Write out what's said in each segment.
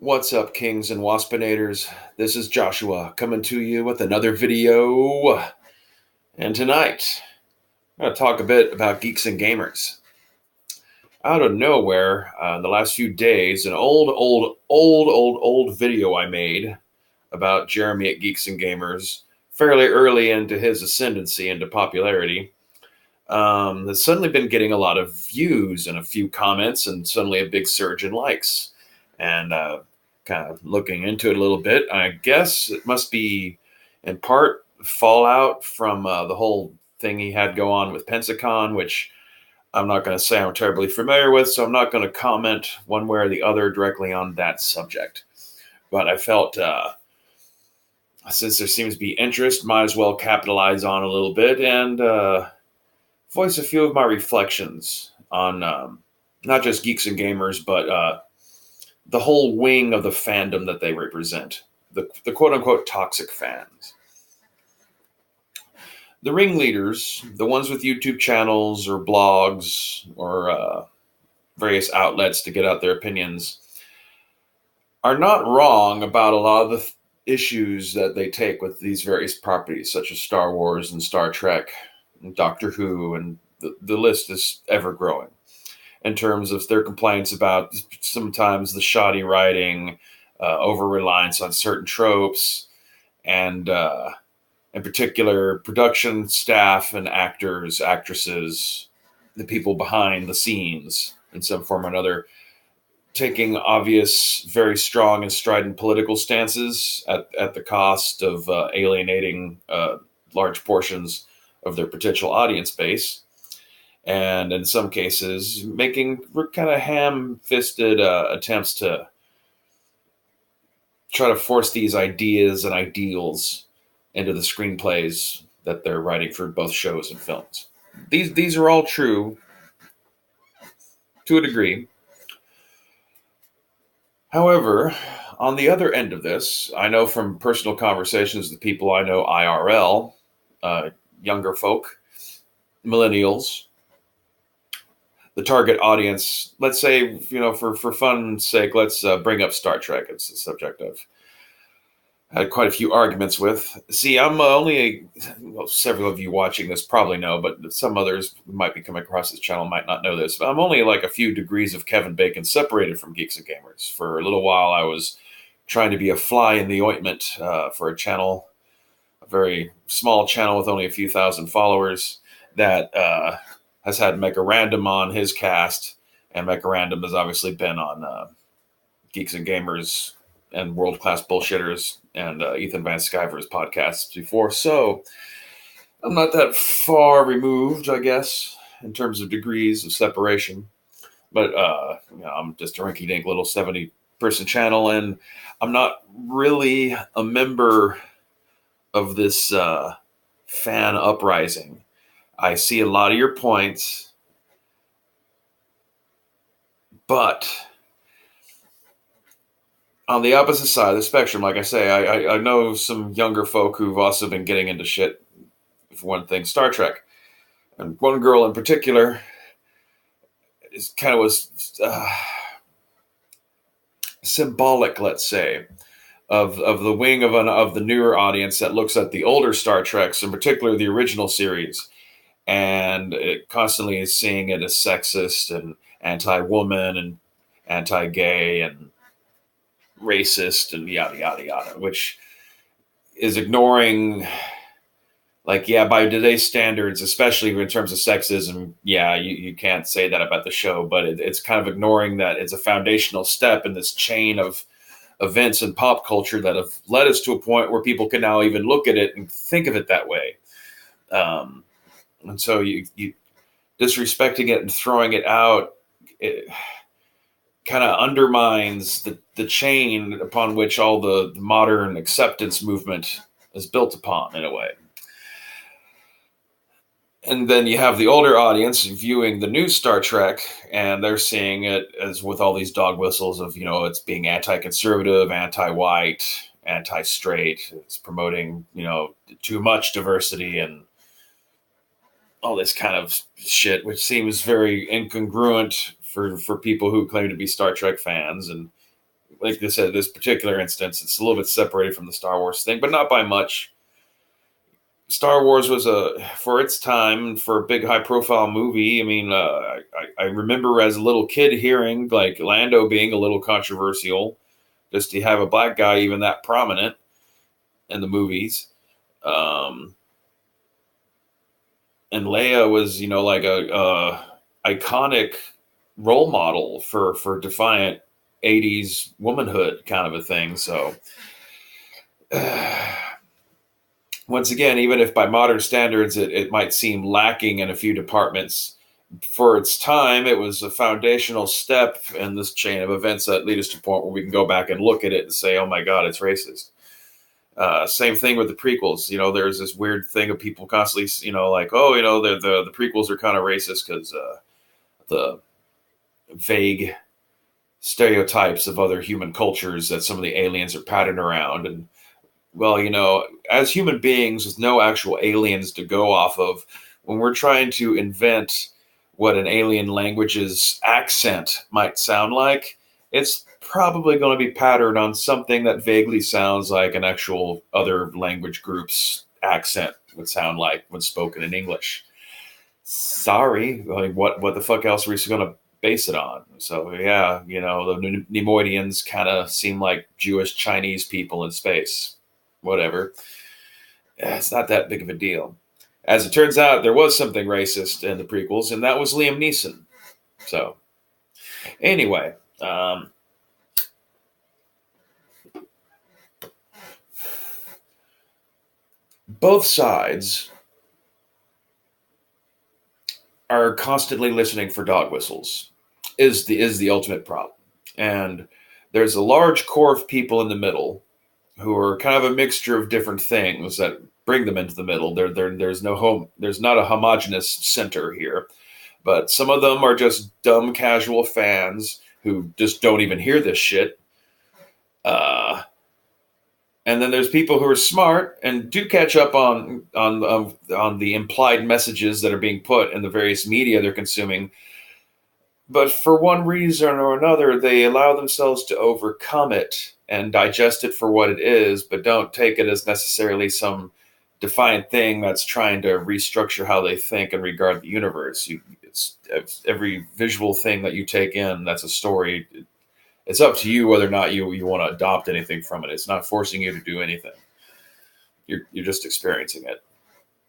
What's up, Kings and Waspinators? This is Joshua coming to you with another video. And tonight, I'm going to talk a bit about Geeks and Gamers. Out of nowhere, in the last few days, an old video I made about Jeremy at Geeks and Gamers, fairly early into his ascendancy into popularity, has suddenly been getting a lot of views and a few comments and suddenly a big surge in likes. And kind of looking into it a little bit, I guess it must be in part fallout from the whole thing he had go on with Pensacon, which I'm not going to say I'm terribly familiar with, so I'm not going to comment one way or the other directly on that subject. But I felt since there seems to be interest, might as well capitalize on a little bit and voice a few of my reflections on not just Geeks and Gamers, but the whole wing of the fandom that they represent, the quote-unquote toxic fans. The ringleaders, the ones with YouTube channels or blogs or various outlets to get out their opinions, are not wrong about a lot of the issues that they take with these various properties, such as Star Wars and Star Trek and Doctor Who, and the list is ever growing in terms of their complaints about sometimes the shoddy writing, over-reliance on certain tropes, and in particular, production staff and actors, actresses, the people behind the scenes in some form or another, taking obvious, very strong and strident political stances at the cost of alienating large portions of their potential audience base. And in some cases, making kind of ham-fisted attempts to try to force these ideas and ideals into the screenplays that they're writing for both shows and films. These are all true to a degree. However, on the other end of this, I know from personal conversations with people I know IRL, younger folk, millennials, the target audience, let's say, for fun's sake, let's bring up Star Trek. It's the subject I've had quite a few arguments with. See, I'm several of you watching this probably know, but some others who might be coming across this channel might not know this. But I'm only like a few degrees of Kevin Bacon separated from Geeks and Gamers. For a little while, I was trying to be a fly in the ointment for a channel, a very small channel with only a few thousand followers that has had Mega Random on his cast, and Mega Random has obviously been on Geeks and Gamers and World Class Bullshitters and Ethan Van Sciver's podcasts before. So I'm not that far removed, I guess, in terms of degrees of separation. But I'm just a rinky-dink little 70-person channel, and I'm not really a member of this fan uprising. I see a lot of your points, but on the opposite side of the spectrum, like I say, I know some younger folk who've also been getting into shit. For one thing, Star Trek, and one girl in particular was symbolic, let's say, of the wing of the newer audience that looks at the older Star Treks, in particular the original series, and it constantly is seeing it as sexist and anti-woman and anti-gay and racist and yada yada yada, which is ignoring, like, yeah, by today's standards, especially in terms of sexism, yeah, you can't say that about the show, but it's kind of ignoring that it's a foundational step in this chain of events in pop culture that have led us to a point where people can now even look at it and think of it that way. And so you disrespecting it and throwing it out, it kind of undermines the chain upon which all the modern acceptance movement is built upon, in a way. And then you have the older audience viewing the new Star Trek, and they're seeing it as with all these dog whistles of, it's being anti-conservative, anti-white, anti-straight. It's promoting, too much diversity and all this kind of shit, which seems very incongruent for people who claim to be Star Trek fans. And like I said, this particular instance, it's a little bit separated from the Star Wars thing, but not by much. Star Wars was for its time, for a big high profile movie. I mean, I remember as a little kid hearing like Lando being a little controversial, just to have a black guy even that prominent in the movies. Um, and Leia was, like a iconic role model for defiant '80s womanhood kind of a thing. So. Once again, even if by modern standards it might seem lacking in a few departments, for its time, it was a foundational step in this chain of events that lead us to a point where we can go back and look at it and say, oh my God, it's racist. Same thing with the prequels. There's this weird thing of people constantly, like, oh, the prequels are kind of racist because the vague stereotypes of other human cultures that some of the aliens are patterned around. And well, as human beings with no actual aliens to go off of, when we're trying to invent what an alien language's accent might sound like, it's probably going to be patterned on something that vaguely sounds like an actual other language group's accent would sound like when spoken in English. Sorry, like what the fuck else are we going to base it on? So yeah, the Nemoidians kind of seem like Jewish Chinese people in space. Whatever. It's not that big of a deal. As it turns out, there was something racist in the prequels, and that was Liam Neeson. So, anyway, both sides are constantly listening for dog whistles. Is the ultimate problem, and there's a large core of people in the middle who are kind of a mixture of different things that bring them into the middle. There's not a homogenous center here, but some of them are just dumb casual fans who just don't even hear this shit. And then there's people who are smart and do catch up on the implied messages that are being put in the various media they're consuming. But for one reason or another, they allow themselves to overcome it and digest it for what it is, but don't take it as necessarily some defiant thing that's trying to restructure how they think and regard the universe. It's every visual thing that you take in that's a story. It's up to you whether or not you want to adopt anything from it. It's not forcing you to do anything. You're just experiencing it.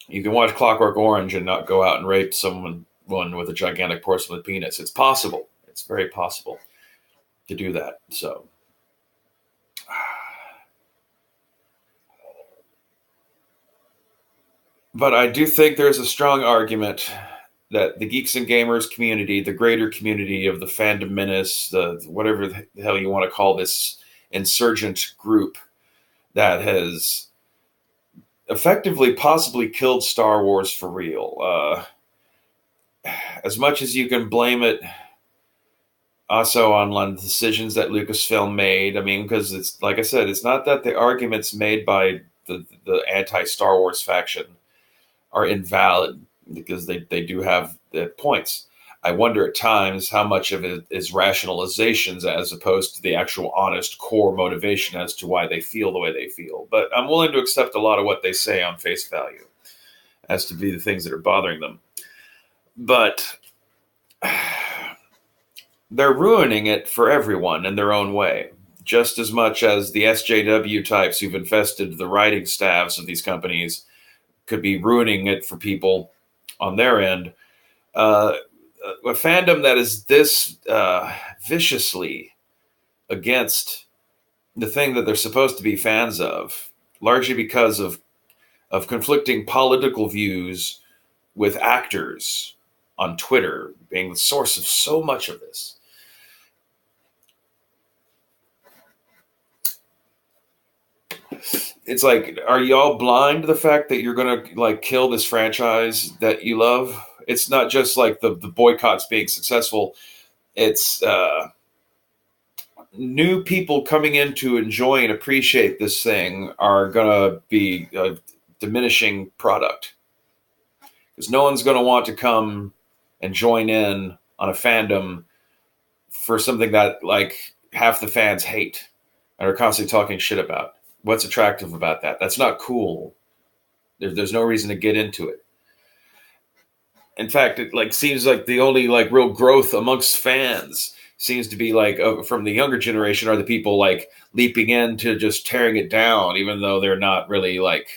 You can watch Clockwork Orange and not go out and rape someone with a gigantic porcelain penis. It's possible. It's very possible to do that. So, but I do think there's a strong argument that the Geeks and Gamers community, the greater community of the fandom menace, the whatever the hell you want to call this insurgent group that has effectively possibly killed Star Wars for real. As much as you can blame it also on the decisions that Lucasfilm made, I mean, because it's like I said, it's not that the arguments made by the anti-Star Wars faction are invalid, because they do have the points. I wonder at times how much of it is rationalizations as opposed to the actual honest core motivation as to why they feel the way they feel. But I'm willing to accept a lot of what they say on face value as to be the things that are bothering them. But they're ruining it for everyone in their own way, just as much as the SJW types who've infested the writing staffs of these companies could be ruining it for people on their end. A fandom that is this viciously against the thing that they're supposed to be fans of, largely because of conflicting political views with actors on Twitter being the source of so much of this. It's like, are y'all blind to the fact that you're going to like kill this franchise that you love? It's not just like the boycotts being successful. It's new people coming in to enjoy and appreciate this thing are going to be a diminishing product, because no one's going to want to come and join in on a fandom for something that like half the fans hate and are constantly talking shit about. What's attractive about that? That's not cool. There's no reason to get into it. In fact, it like seems like the only like real growth amongst fans seems to be like from the younger generation are the people like leaping into just tearing it down, even though they're not really like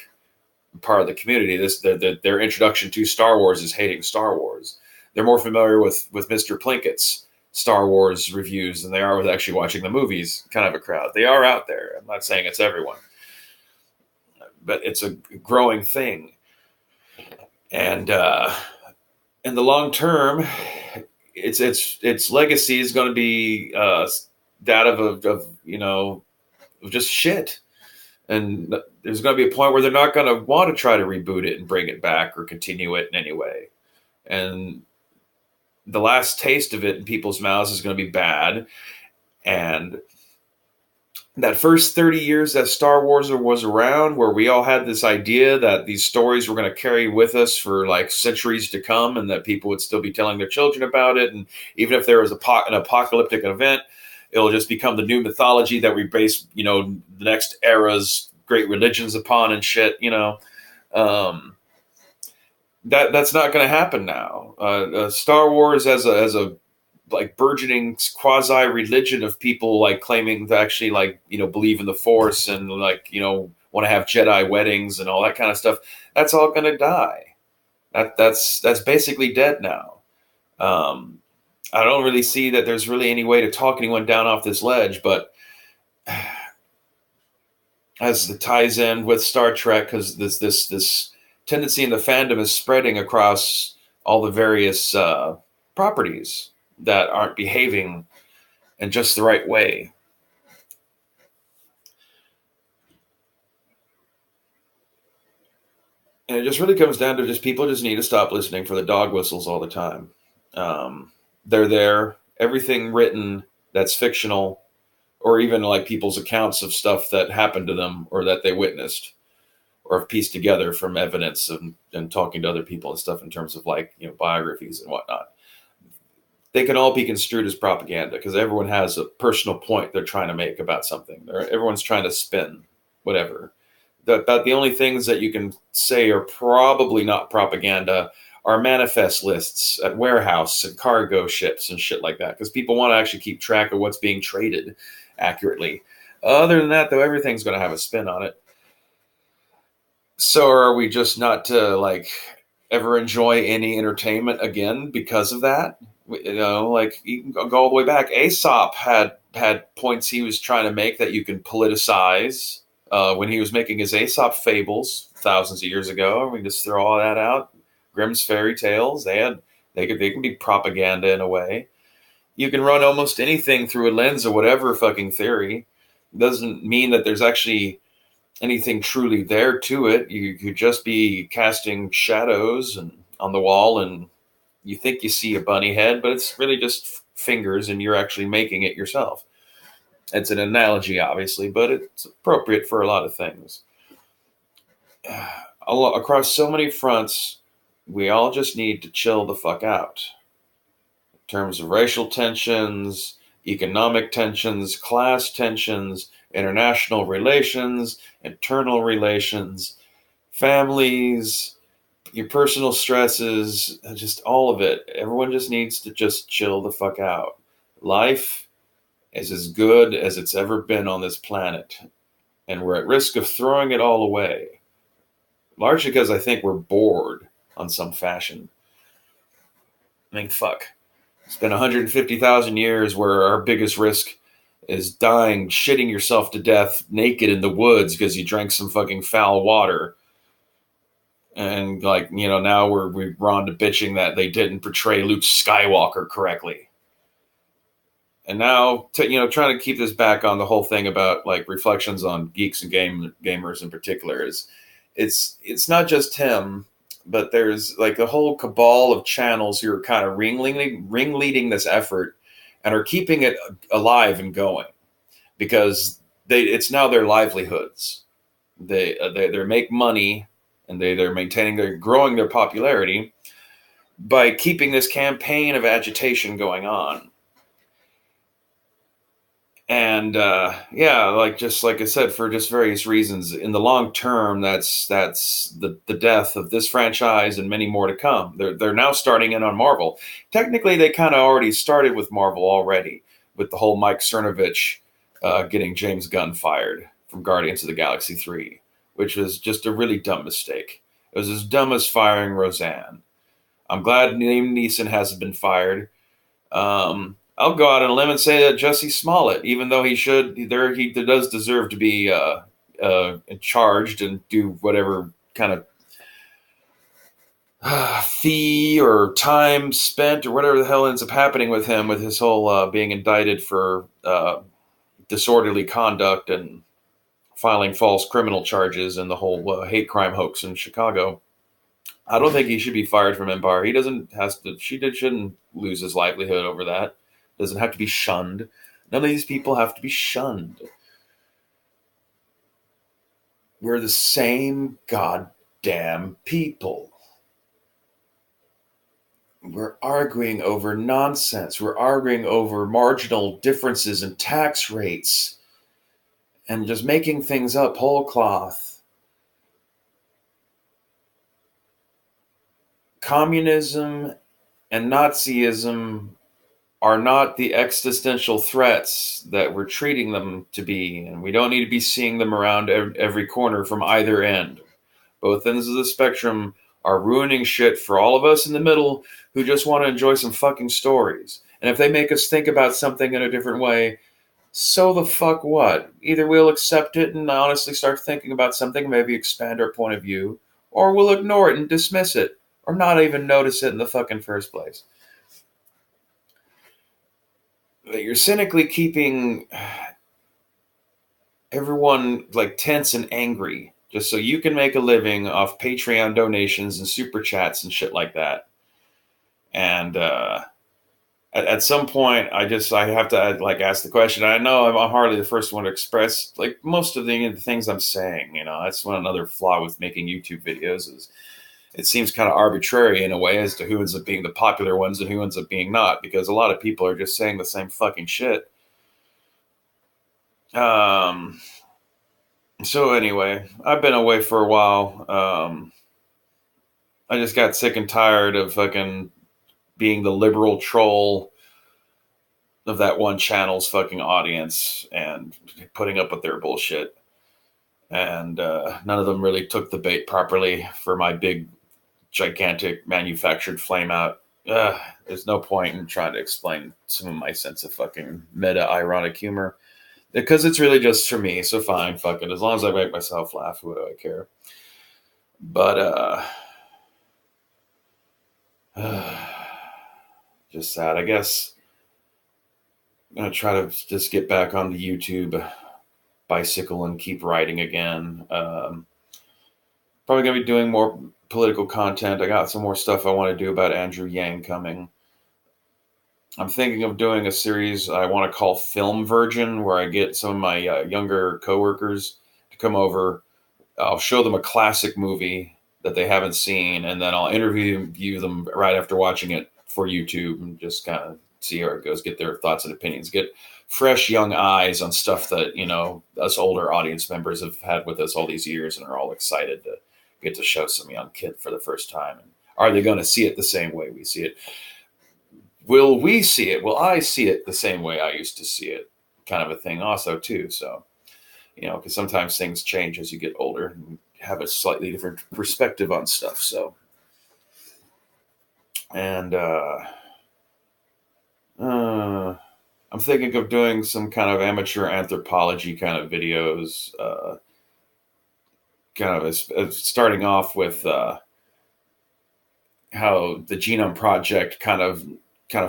part of the community. Their introduction to Star Wars is hating Star Wars. They're more familiar with Mr. Plinkett's Star Wars reviews than they are with actually watching the movies. Kind of a crowd. They are out there. I'm not saying it's everyone, but it's a growing thing. And in the long term, its legacy is going to be that of just shit. And there's going to be a point where they're not going to want to try to reboot it and bring it back or continue it in any way. And the last taste of it in people's mouths is going to be bad. And that first 30 years that Star Wars was around, where we all had this idea that these stories were going to carry with us for like centuries to come and that people would still be telling their children about it. And even if there was an apocalyptic event, it'll just become the new mythology that we base, the next era's great religions upon and shit, that's not going to happen now. Star Wars as a like burgeoning quasi religion of people like claiming to actually like, believe in the Force and like, want to have Jedi weddings and all that kind of stuff. That's all going to die. That's basically dead now. I don't really see that there's really any way to talk anyone down off this ledge, but as it ties in with Star Trek, because this tendency in the fandom is spreading across all the various properties that aren't behaving in just the right way. And it just really comes down to just people just need to stop listening for the dog whistles all the time. They're there. Everything written that's fictional, or even like people's accounts of stuff that happened to them or that they witnessed or have pieced together from evidence and talking to other people and stuff in terms of like, biographies and whatnot. They can all be construed as propaganda because everyone has a personal point they're trying to make about something. Everyone's trying to spin whatever. About the only things that you can say are probably not propaganda are manifest lists at warehouse and cargo ships and shit like that, because people want to actually keep track of what's being traded accurately. Other than that, though, everything's going to have a spin on it. So are we just not to like ever enjoy any entertainment again because of that? Like you can go all the way back. Aesop had points he was trying to make that you can politicize when he was making his Aesop fables thousands of years ago. We just throw all that out. Grimm's fairy tales. They can be propaganda in a way. You can run almost anything through a lens of whatever fucking theory. It doesn't mean that there's actually anything truly there to it. You could just be casting shadows and on the wall, and you think you see a bunny head, but it's really just fingers, and you're actually making it yourself. It's an analogy, obviously, but it's appropriate for a lot of things. Across so many fronts, we all just need to chill the fuck out. In terms of racial tensions, economic tensions, class tensions, international relations, internal relations, families, your personal stresses, just all of it. Everyone just needs to just chill the fuck out. Life is as good as it's ever been on this planet, and we're at risk of throwing it all away. Largely because I think we're bored on some fashion. I mean, fuck. It's been 150,000 years where our biggest risk is dying, shitting yourself to death naked in the woods because you drank some fucking foul water. And like, now we're on to bitching that they didn't portray Luke Skywalker correctly. And now, trying to keep this back on the whole thing about like reflections on geeks and gamers in particular is it's not just him, but there's like a whole cabal of channels who are kind of ringleading this effort and are keeping it alive and going because it's now their livelihoods. They make money and they're growing their popularity by keeping this campaign of agitation going on. And yeah, like just like I said, for just various reasons, in the long term, that's the death of this franchise and many more to come. They're now starting in on Marvel. Technically, they kind of already started with Marvel already, with the whole Mike Cernovich getting James Gunn fired from Guardians of the Galaxy 3, which was just a really dumb mistake. It was as dumb as firing Roseanne. I'm glad Liam Neeson hasn't been fired. I'll go out on a limb and say that Jussie Smollett, even though he does deserve to be charged and do whatever kind of fee or time spent or whatever the hell ends up happening with him with his whole being indicted for disorderly conduct and filing false criminal charges and the whole hate crime hoax in Chicago. I don't think he should be fired from Empire. He doesn't has to. Shouldn't lose his livelihood over that. Doesn't have to be shunned. None of these people have to be shunned. We're the same goddamn people. We're arguing over nonsense. We're arguing over marginal differences in tax rates and just making things up whole cloth. Communism and Nazism are not the existential threats that we're treating them to be, and we don't need to be seeing them around every corner from either end. Both ends of the spectrum are ruining shit for all of us in the middle who just want to enjoy some fucking stories. And if they make us think about something in a different way, so the fuck what? Either we'll accept it and honestly start thinking about something, maybe expand our point of view, or we'll ignore it and dismiss it, or not even notice it in the fucking first place. You're cynically keeping everyone like tense and angry just so you can make a living off Patreon donations and super chats and shit like that. And at some point, I have to like ask the question. I know I'm hardly the first one to express like most of the things I'm saying. You know, that's one another flaw with making YouTube videos is it seems kind of arbitrary in a way as to who ends up being the popular ones and who ends up being not, because a lot of people are just saying the same fucking shit. So anyway, I've been away for a while. I just got sick and tired of fucking being the liberal troll of that one channel's fucking audience and putting up with their bullshit. And none of them really took the bait properly for my big, gigantic manufactured flame out. There's no point in trying to explain some of my sense of fucking meta ironic humor because it's really just for me. So fine, fuck it. As long as I make myself laugh, what do I care? But just sad. I guess I'm gonna try to just get back on the YouTube bicycle and keep writing again. Probably gonna be doing more political content. I got some more stuff I want to do about Andrew Yang coming. I'm thinking of doing a series I want to call Film Virgin, where I get some of my younger coworkers to come over. I'll show them a classic movie that they haven't seen, and then I'll interview them right after watching it for YouTube and just kind of see how it goes, get their thoughts and opinions, get fresh young eyes on stuff that, you know, us older audience members have had with us all these years and are all excited to get to show some young kid for the first time. And are they going to see it the same way we see it? Will we see it? Will I see it the same way I used to see it? Kind of a thing also too. So, you know, because sometimes things change as you get older and have a slightly different perspective on stuff. So, and I'm thinking of doing some kind of amateur anthropology kind of videos, kind of as starting off with how the Genome Project kind of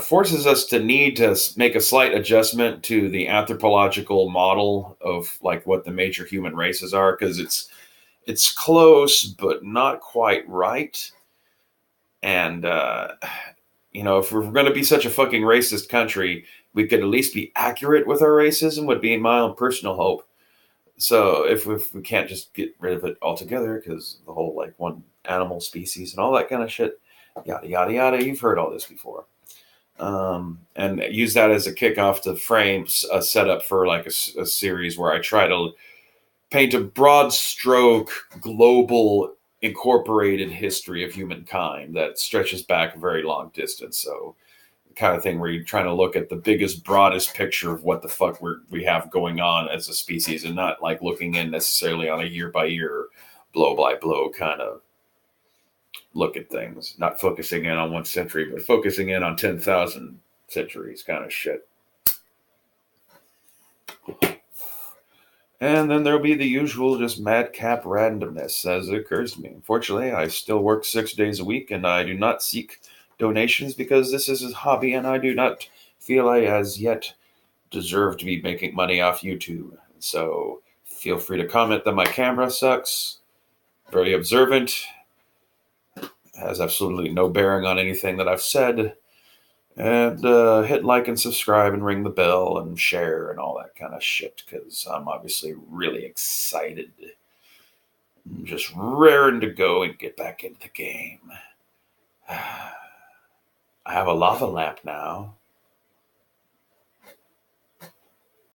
forces us to need to make a slight adjustment to the anthropological model of like what the major human races are, because it's close but not quite right. And you know, if we're going to be such a fucking racist country, we could at least be accurate with our racism would be my own personal hope. So if we can't just get rid of it altogether, because the whole like one animal species and all that kind of shit, yada yada yada, you've heard all this before. and use that as a kickoff to frame a setup for like a series where I try to paint a broad stroke, global, incorporated history of humankind that stretches back a very long distance. So, the kind of thing where you're trying to look at the biggest, broadest picture of what the fuck we have going on as a species, and not like looking in necessarily on a year by year, blow by blow kind of look at things. Not focusing in on one century, but focusing in on 10,000 centuries kind of shit. And then there'll be the usual just madcap randomness as it occurs to me. Unfortunately, I still work 6 days a week and I do not seek donations because this is a hobby and I do not feel I as yet deserve to be making money off YouTube. So feel free to comment that my camera sucks. Very observant. Has absolutely no bearing on anything that I've said. And hit like and subscribe and ring the bell and share and all that kind of shit because I'm obviously really excited. I'm just raring to go and get back into the game. I have a lava lamp now.